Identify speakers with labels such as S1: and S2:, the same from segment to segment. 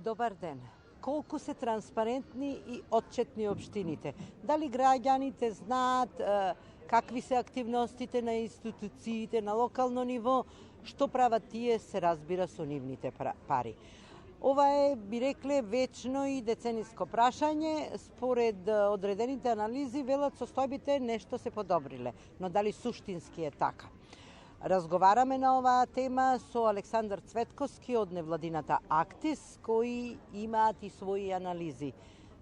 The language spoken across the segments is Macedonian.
S1: Dobar ден. Колку се транспарентни и отчетни општините? Дали граѓаните знаат какви се активностите на институциите на локално ниво, што прават тие, се разбира со нивните пари? Ова е, би рекле, вечно и децениско прашање. Според одредените анализи, велат состојбите нешто се подобриле, но дали суштински е така? Разговараме на оваа тема со Александар Цветковски од невладината Актис, кои имаат и своји анализи.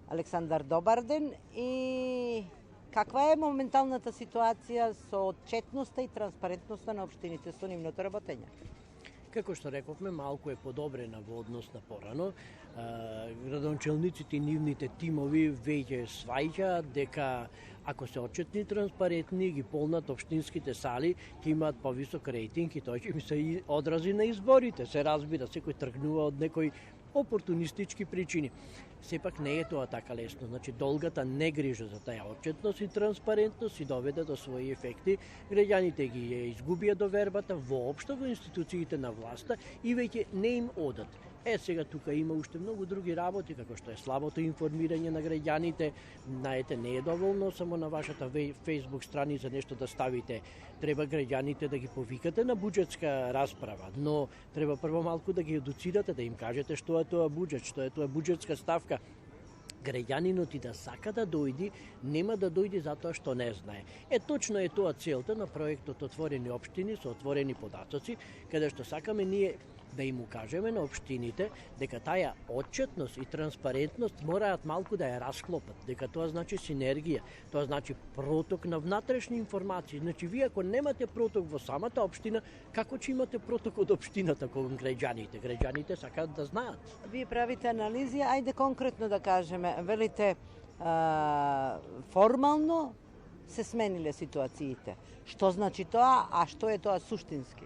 S1: Александар, добар ден. И каква е моменталната ситуација со отчетноста и транспарентноста на општините со нивното работење?
S2: Како што рековме, малку е подобрена во однос на порано. Градоначалниците и нивните тимови веќе сваќаат дека ако се отчетни и транспарентни, ги полнат општинските сали, ќе имаат повисок рейтинг и тој ќе ми се одрази на изборите. Се разбира, секој тргнува од некој опортунистички причини. Сепак не е тоа така лесно. Значи, долгата не грижа за таа отчетност и транспарентност и доведе до своји ефекти. Граѓаните ги изгубија довербата воопшто во институциите на власта и веќе не им одат. Сега тука има уште многу други работи, како што е слабото информирање на граѓаните. Знаете, не е доволно само на вашата Facebook страница нешто да ставите. Треба граѓаните да ги повикате на буџетска расправа, но треба прво малку да ги едуцирате, да им кажете што е тоа буџет, што е тоа буџетска ставка. Граѓанинот и да сака да дојди, нема да дојди затоа што не знае. Точно е тоа целта на проектот Отворени општини со отворени податоци, каде што сакаме ние да им укажеме на општините дека таа отчетност и транспарентност мораат малку да ја расклопат, дека тоа значи синергија, тоа значи проток на внатрешни информации. Значи, вие ако немате проток во самата општина, како ќе имате проток од општината кон граѓаните? Граѓаните сакаат да знаат.
S1: Вие правите анализи, ајде конкретно да кажеме, велите формално се смениле ситуациите. Што значи тоа, а што е тоа суштински?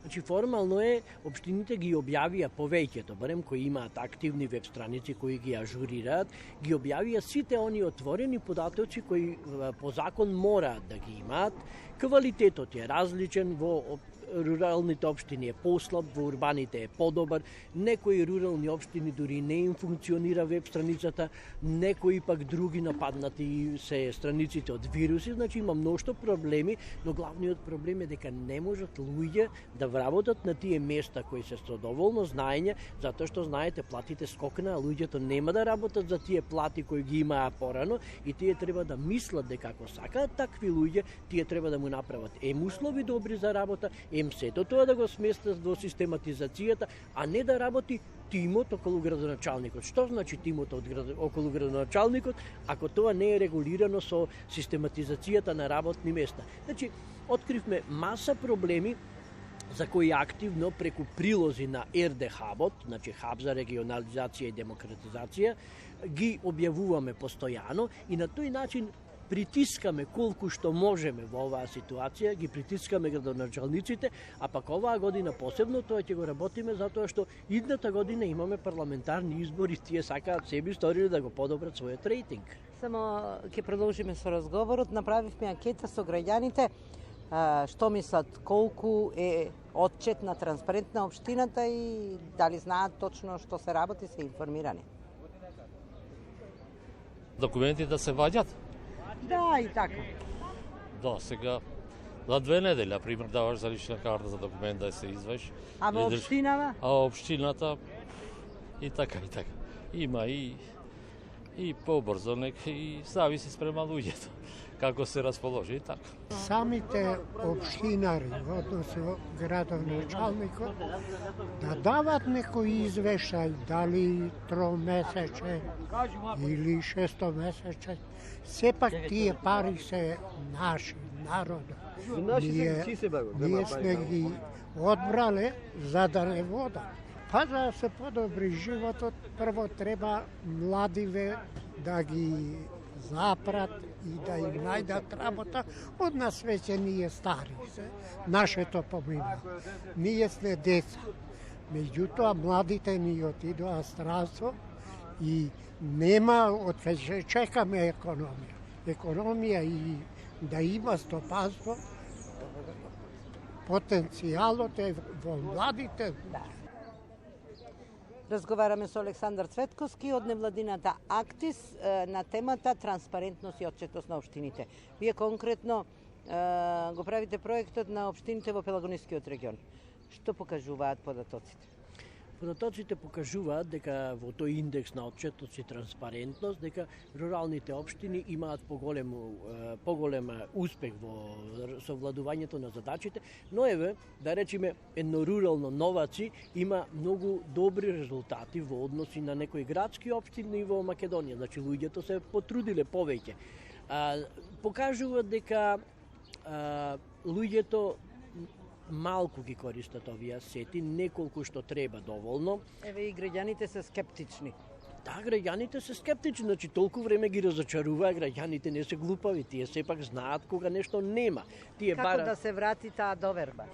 S2: Значи, формално е, општините ги објавија повеќето, барем кои имаат активни веб страници кои ги ажурираат, ги објавија сите они отворени податоци кои по закон мораат да ги имаат. Квалитетот е различен, во руралните општини е послаб, во урбаните е подобар, некои рурални општини дури не им функционира веб страницата, некои пак други нападнати се страниците од вируси, значи има мношто проблеми, но главниот проблем е дека не можат луѓе да вработат на тие места кои се со доволно знаење, затоа што знаете платите скокна, а луѓето нема да работат за тие плати кои ги имаа порано и тие треба да мислат дека ако сакаат такви луѓе, тие треба да му направат услови добри за работа, сето тоа да го сместат во систематизацијата, а не да работи тимот околу градоначалникот. Што значи тимот околу градоначалникот, ако тоа не е регулирано со систематизацијата на работни места? Значи, откривме маса проблеми за кои активно преку прилози на РД Хабот, значи Хаб за регионализација и демократизација, ги објавуваме постојано и на тој начин притискаме колку што можеме во оваа ситуација, ги притискаме градоначалниците, а пак оваа година посебно тоа ќе го работиме затоа што идната година имаме парламентарни избори, тие сакаат себе сторили да го подобрат својот рейтинг.
S1: Само ќе продолжиме со разговорот. Направивме анкета со граѓаните што мислат, колку е отчетна, транспарентна општината и дали знаат точно што се работи, се информирани.
S3: Документите се ваѓат?
S1: Да, и така.
S3: Да, сега за 2 недели, например, даваш за лична карта за документ да се извеш.
S1: А во општинава?
S3: А во општината и така. Има и побрзо, и зависи спрема луѓето, како се расположи и така.
S4: Самите општинари, односно градоначалникот, да дават некој извештај, дали тромесечен или шестомесечен, сепак тие пари се наши, народа. Ние сме ги одбрале за да не водат. Па за да се подобри животот, прво треба младиве да ги запрат и да им најдат работа. Од нас веќе ние стари се, нашето помина. Ние сме деца. Меѓутоа, младите ни отидоа странство и нема, отвеќе чекаме економија. Економија и да има стопанство, потенцијалот е во младите.
S1: Разговараме со Александар Цветковски од невладината Актис на темата транспарентност и отчетност на општините. Вие конкретно го правите проектот на општините во Пелагонискиот регион. Што покажуваат податоците?
S2: Податоците покажуваат дека во тој индекс на отчетност и транспарентност дека руралните општини имаат поголем успех во совладувањето на задачите, но еве да речеме едно рурално Новаци има многу добри резултати во односи на некои градски општини во Македонија. Значи луѓето се потрудиле повеќе. Покажуваат дека луѓето малку ги користат овие сети, неколку што треба доволно.
S1: Еве и граѓаните се скептични.
S2: Да, граѓаните се скептични, значи толку време ги разочарува, граѓаните не се глупави, тие сепак знаат кога нешто нема. Тие
S1: Како да се врати таа доверба?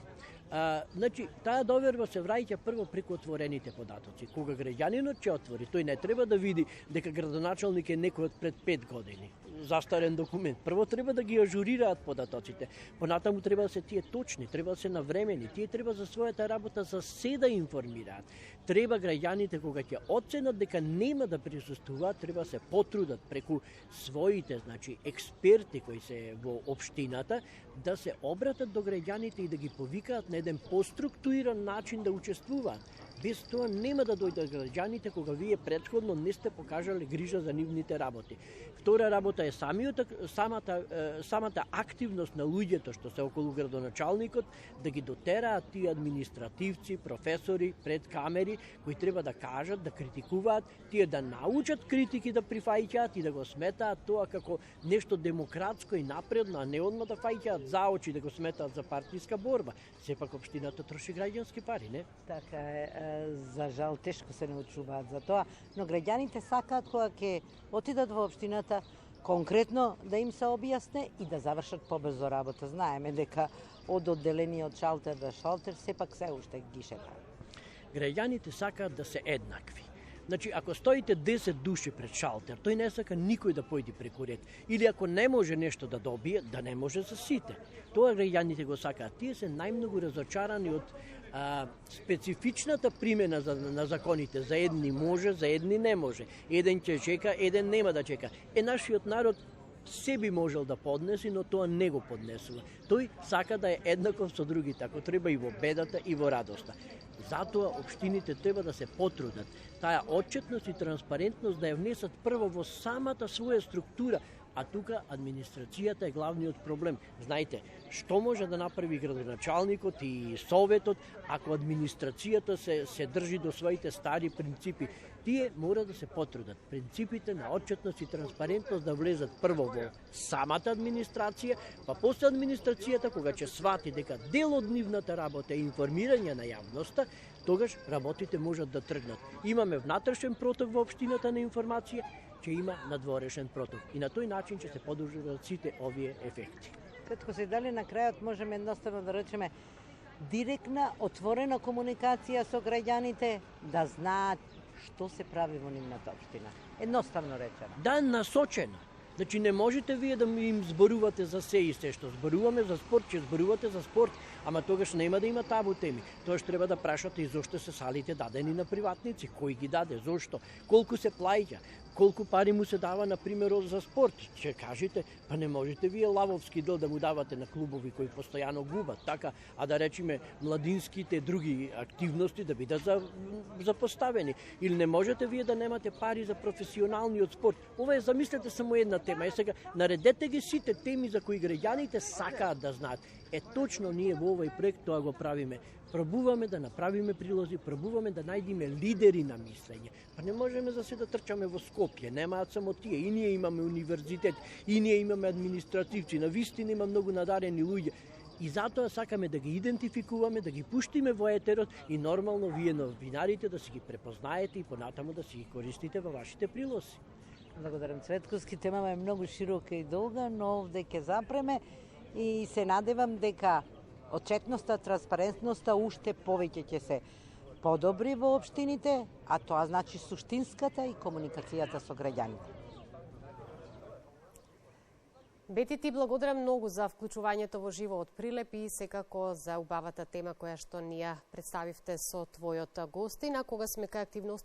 S2: Значи, таа доверба се враќа прво преку отворените податоци. Кога граѓанинот ќе отвори, тој не треба да види дека градоначалник е некој од пред 5 години. Застарен документ. Прво треба да ги ажурираат податоците. Понатаму треба да се тие точни, треба да се навремени. Тие треба за својата работа за се да информираат. Треба граѓаните кога ќе оценат дека нема да присуствуваат, треба се потрудат преку своите, значи експерти кои се во општината, да се обратат до граѓаните и да ги повикаат на еден поструктуриран начин да учествуваат. Без тоа нема да дојдат граѓаните кога вие претходно не сте покажале грижа за нивните работи. Втора работа е самата активност на луѓето што се околу градоначалникот да ги дотераат тие административци, професори пред камери кои треба да кажат, да критикуваат, тие да научат критики да прифаќаат и да го сметаат тоа како нешто демократско и напредно, а не одма да фаќаат за очи да го сметаат за партиска борба. Сепак општината троши граѓански пари, не?
S1: Така е, за жал тешко се научуваат за тоа, но граѓаните сакаат кога ќе отидат во општината конкретно да им се објасне и да завршат побрзо работа. Знаеме дека од одделението од шалтер до шалтер сепак се уште ги шетаат.
S2: Граѓаните сакаат да се еднакви. Значи, ако стоите 10 души пред шалтер, тој не сака никој да појде преку ред. Или ако не може нешто да добие, да не може за сите. Тоа граѓаните го сакаат. Тие се најмногу разочарани од специфичната примена на законите. За едни може, за едни не може. Еден ќе чека, еден нема да чека. Нашиот народ се би можел да поднеси, но тоа не го поднесува. Тој сака да е еднаков со другите, ако треба и во бедата и во радоста. Затоа општините треба да се потрудат. Таа отчетност и транспарентност да ја внесат прво во самата своја структура, а тука администрацијата е главниот проблем. Знаете, што може да направи градоначалникот и советот ако администрацијата се држи до своите стари принципи? Тие мора да се потрудат. Принципите на отчетност и транспарентност да влезат прво во самата администрација, па после администрацијата, кога ќе свати дека дел од нивната работа е информирање на јавноста, тогаш работите можат да тргнат. Имаме внатрешен проток во општината на информација, ќе има надворешен проток. И на тој начин ќе се подобрат сите овие ефекти.
S1: Кратко се дали на крајот можеме едноставно да речеме директна, отворена комуникација со граѓаните, да знаат што се прави во нивната општина. Едноставно речено.
S2: Да, насочена. Значи не можете вие да им зборувате за се и се што зборуваме за спорт, ќе зборувате за спорт, ама тогаш нема да има табу теми. Тоаш треба да прашате и зошто се салите дадени на приватници, кој ги даде, зошто, колку се плаќа, колку пари му се дава на пример за спорт. Ќе кажете, па не можете вие лавовски дел да му давате на клубови кои постојано губат, така, а да речеме младинските други активности да бидат запоставени. Или не можете вие да немате пари за професионалниот спорт. Ова е, замислете само една тема. Е сега, наредете ги сите теми за кои граѓаните сакаат да знаат. Точно ние во овој проект тоа го правиме. Пробуваме да направиме прилози, пробуваме да најдеме лидери на мислење. Па не можеме за се да трчаме во Скопје, немаат само тие. И ние имаме универзитет, и ние имаме административци, на вистина има многу надарени луѓе. И затоа сакаме да ги идентификуваме, да ги пуштиме во етерот и нормално вие новинарите да си ги препознаете и понатаму да си ги користите во вашите прилози.
S1: Благодарам, Цветковски. Темава е многу широка и долга, но овде ќе запреме и се надевам дека отчетноста, транспарентноста уште повеќе ќе се подобри во општините, а тоа значи суштинската и комуникацијата со граѓаните.
S5: Бети, ти благодарам многу за вклучувањето во живо од Прилеп и секако за убавата тема која што ни ја представивте со твојот гостин, а кога сме кај активност